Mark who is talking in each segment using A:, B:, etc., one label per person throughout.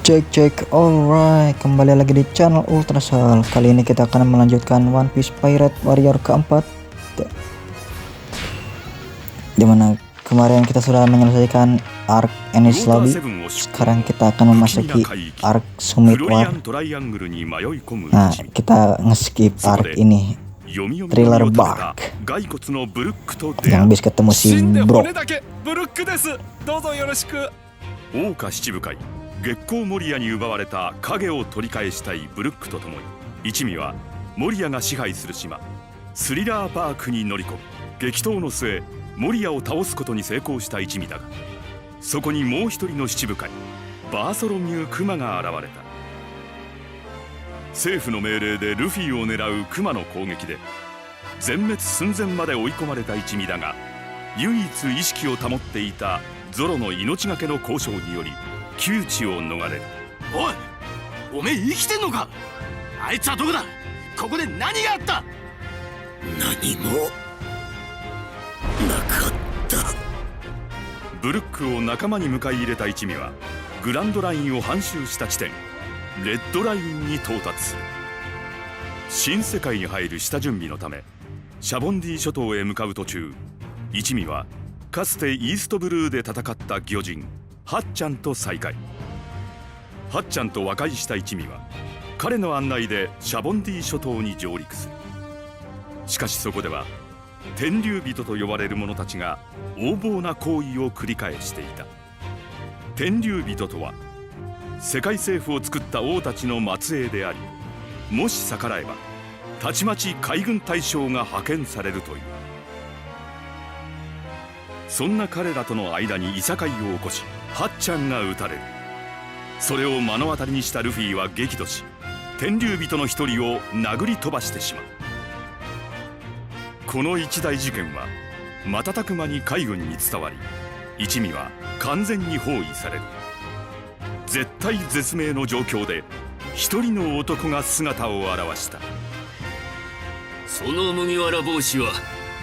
A: Cek, alright, kembali lagi di channel Ultrasol. Kali ini kita akan melanjutkan One Piece Pirate Warrior keempat, dimana kemarin kita sudah menyelesaikan Arc Enies Lobby. Sekarang kita akan memasuki Arc Summit War. Nah, kita ngeskip Arc ini, Thriller Bark, yang habis ketemu si Bro.
B: 月光モリアに奪われた影を取り返したいブルックとともに一味はモリアが支配する島スリラーバークに乗り込む。激闘の末モリアを倒すことに成功した一味だが、そこにもう一人の七部会バーソロミュー・クマが現れた。政府の命令でルフィを狙うクマの攻撃で全滅寸前まで追い込まれた一味だが、唯一意識を保っていたゾロの命がけの交渉により窮地を逃れる。
C: おい、おめえ生きてんのか？あいつはどこだ？ここで何があった？何もなかった。
B: ブルックを仲間に迎え入れた一味はグランドラインを半周した地点レッドラインに到達する。新世界に入る下準備のためシャボンディ諸島へ向かう途中、一味はかつてイーストブルーで戦った魚人ハッチャンと再会。ハッチャンと和解した一味は彼の案内でシャボンディ諸島に上陸する。しかしそこでは天竜人と呼ばれる者たちが横暴な行為を繰り返していた。天竜人とは世界政府を作った王たちの末裔であり、もし逆らえばたちまち海軍大将が派遣されるという。そんな彼らとの間にいさかいを起こしハッチャンが撃たれる。それを目の当たりにしたルフィは激怒し天竜人の一人を殴り飛ばしてしまう。この一大事件は瞬く間に海軍に伝わり、一味は完全に包囲される。絶体絶命の状況で一人の男が姿を現した。
C: その麦わら帽子は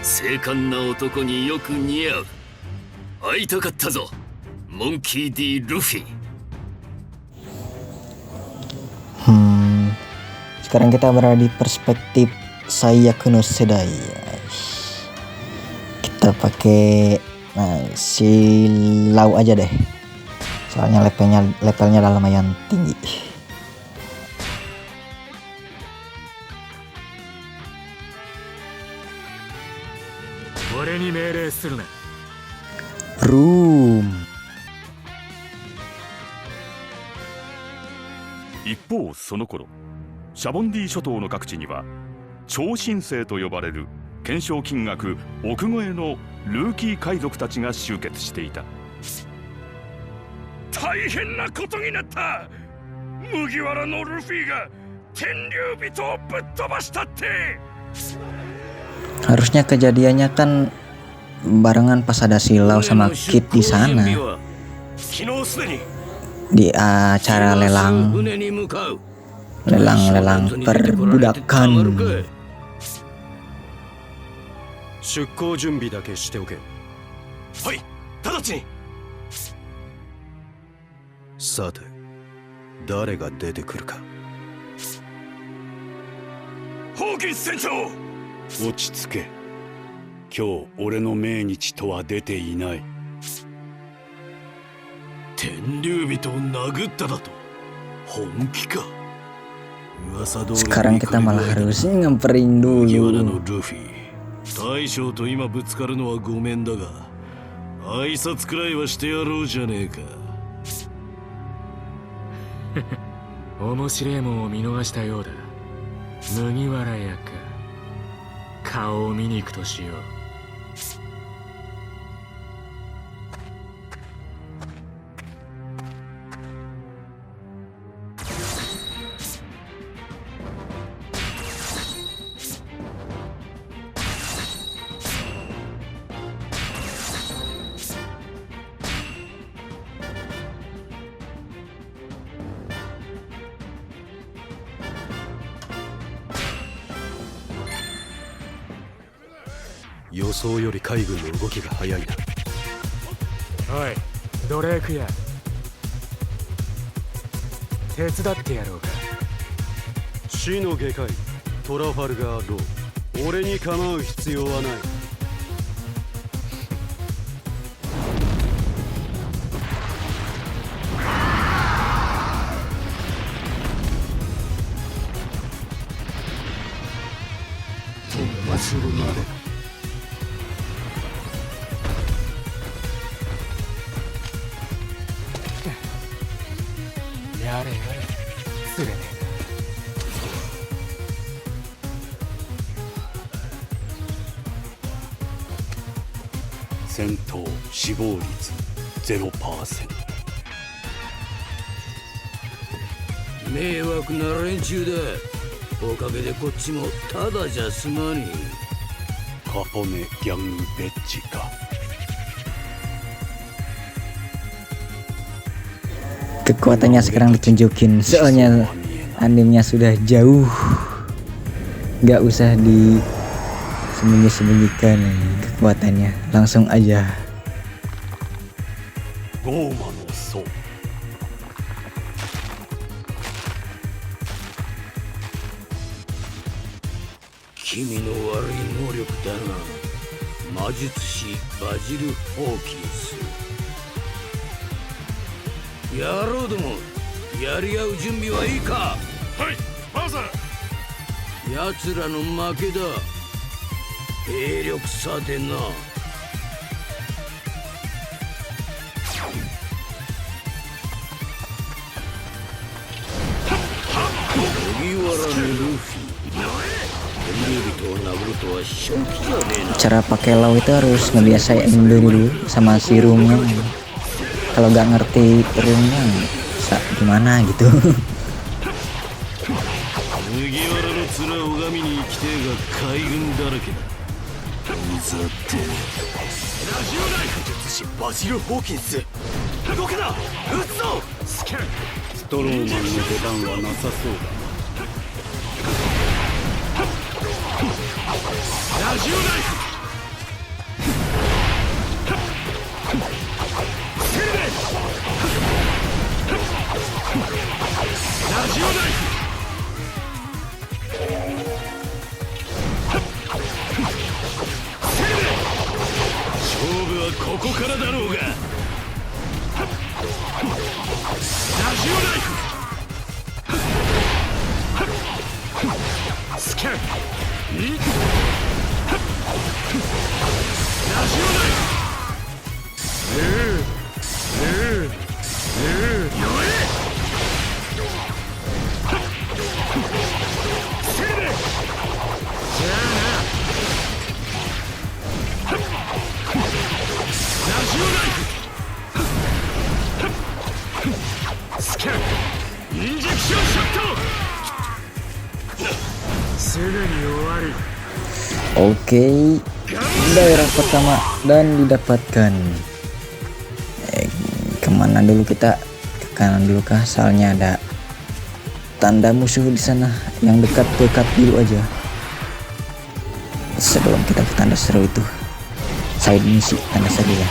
C: 精悍な男によく似合う。会いたかったぞ、モンキー D ルフィ。
A: Sekarang kita berada di perspektif Sayakuno Sedai. Kita pakai si Lau aja deh, soalnya levelnya udah lumayan tinggi. Room.
B: 一方その頃、シャボンディ諸島の各地には超新星と呼ばれる懸賞金額億超えのルーキー海賊たちが集結していた。大変なことになった。麦わらのルフィが天竜人をぶっ飛ばしたって。
A: Harusnya kejadiannya kan barengan pas ada Silau sama Kid di sana di acara lelang perbudakan.
D: 出航準備だけしておけ。
C: はい、直ちに。
D: さて、誰が出てくるか。
B: ホーキンス船長、
E: 落ち着け。今日俺の命日とは出ていない。
C: 天竜人を殴っただと？本気か？
A: Sekarang kita malah harus ngemperin dulu.
C: 大将と今ぶつかるのはごめんだが、挨拶くらいはしてやろうじゃねえか。
F: 面白いもんを見逃したようだ。麦わら屋か。顔を見に行くとしよう。
D: 予想より海軍の動きが早いな。
F: おい、ドレークや。手伝ってやろうか。
D: 死の外科医トラファルガー・ロー、俺に構う必要はない。
F: するまでやれやれ、釣れね
E: 戦闘死亡率 0%。
C: 迷惑な連中だ。おかげでこっちもただじゃ済まね
E: カポネギャングベッジか。
A: Kekuatannya sekarang ditunjukin, soalnya animenya sudah jauh, nggak usah disembunyi-sembunyikan kekuatannya, langsung aja.
E: ゴーマの層。
C: 君の悪い能力だな、魔術師バジル・ホーキンス。野郎ども、やり合う準備はいいか。
B: はい、マザー。
C: 奴らの負けだ。兵力差でな。麦わらのルフィ、Endurito Naruto wa Shoki ya deh.
A: Cara pakai law itu harus ngebiasain dulu sama si roomnya. Kalau nggak ngerti roomnya, gimana gitu.
C: 麦わらの面を拝みに行きてえが海軍だらけだ。さてラジオナイフ術師バジル・ホーキンス、動くな、撃つぞ。スキャン。
E: ストローマンの出番はなさそうだ。
C: ラジオナイフ。ラジオナイフ。勝負はここからだろうが。ラジオナイフ。スキャン。ラジオナイフ。
A: Oke, daerah pertama dan didapatkan. Kemana dulu kita? Ke kanan dulu kah? Soalnya ada tanda musuh di sana. Yang dekat-dekat dulu aja. Sebelum kita ke tanda seru itu, side misi tanda saja ya.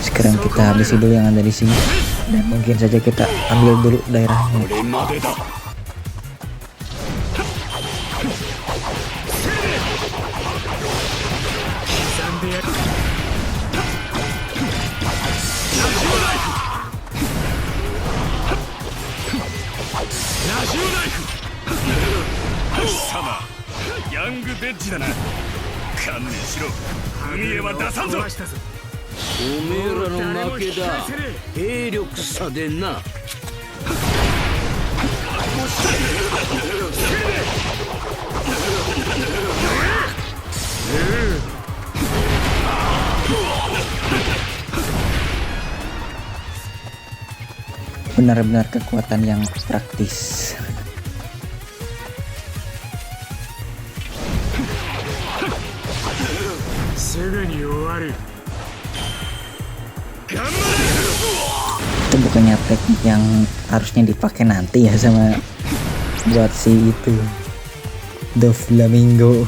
A: Sekarang kita habisi dulu yang ada di sini, dan mungkin saja kita ambil dulu daerahnya. Benar-benar kekuatan yang praktis. Itu bukannya teknik yang harusnya dipakai nanti ya sama buat si itu Doflamingo.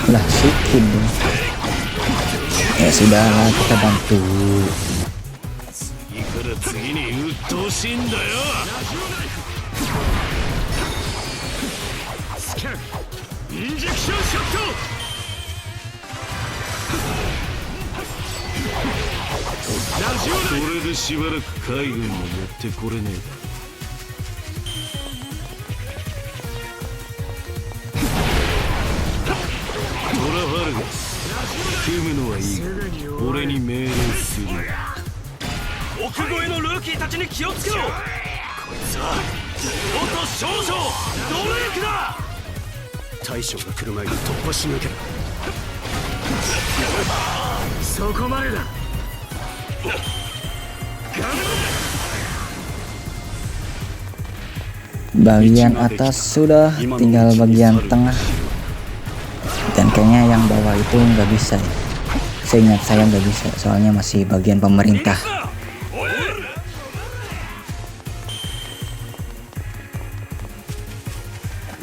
A: Lah sikit dong. Ya sudahlah, kita bantu.
C: 次から次に鬱陶しいんだよ。スキャンインジェクションショット。これでしばらく海軍も持ってこれねえだ。トラファルガ組むのはいいが俺に命令する。奥越えのルーキーたちに気をつけろ。こいつは元少女ドレークだ。
D: 大将が来る前に突破しなきゃ。
F: そこまでだ。
A: Bagian atas sudah, tinggal bagian tengah. Dan kayaknya yang bawah itu nggak bisa ya. Seingat saya nggak bisa, soalnya masih bagian pemerintah.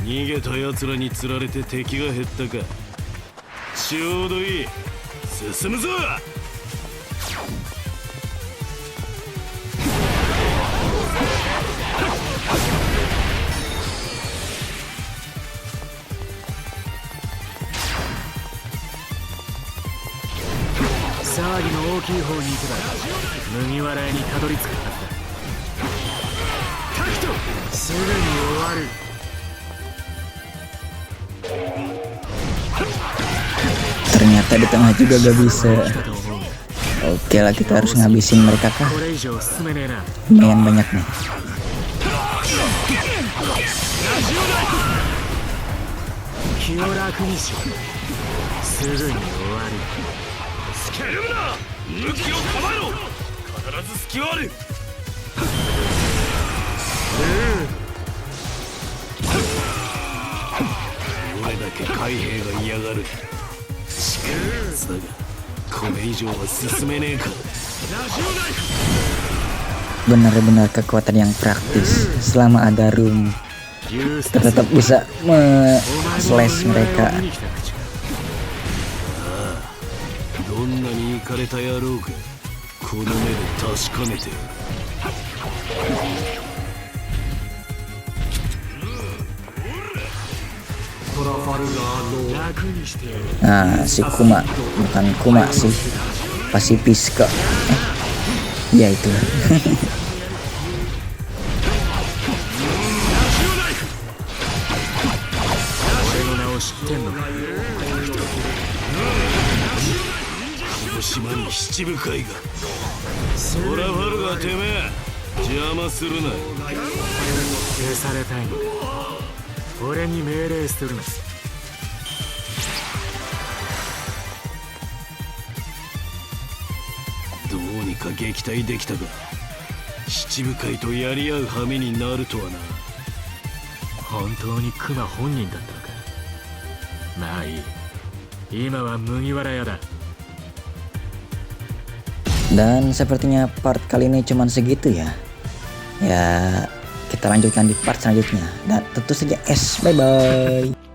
C: Nigeた奴らに釣られて敵が減ったか。ちょうどいい。進むぞ。
F: 騒ぎの大きい方に行けば麦わら屋にたどり着くはずだ。タクトすぐに終わる。
A: Ternyata di tengah juga gak bisa. Oke lah, kita harus ngabisin mereka kah?
F: これ以上進めねえな。
A: Lumayan banyak nih.
F: 気を楽にしろ。すぐに終わる。
C: スケルムな。武器を構えろ。必ず隙はある。どれだけ海兵が嫌がる。力はずだがこれ以上は進めねえか。
A: Benar-benar kekuatan yang praktis. Selama ada room, kita tetap bisa slash mereka.
C: どんなにイカれた野郎かこの目で確かめて。
A: Nah, si Kuma, bukan Kuma sih, pasifis kok. Ya itu.
C: どうにか撃退できたが七部会とやり合う羽目になるとはな。
F: 本当にクマ本人だったのか。まあいい。今は麦わら屋だ。
A: Dan sepertinya part kali ini cuman segitu ya. Ya, kita lanjutkan di part selanjutnya. Dan tentu saja bye bye.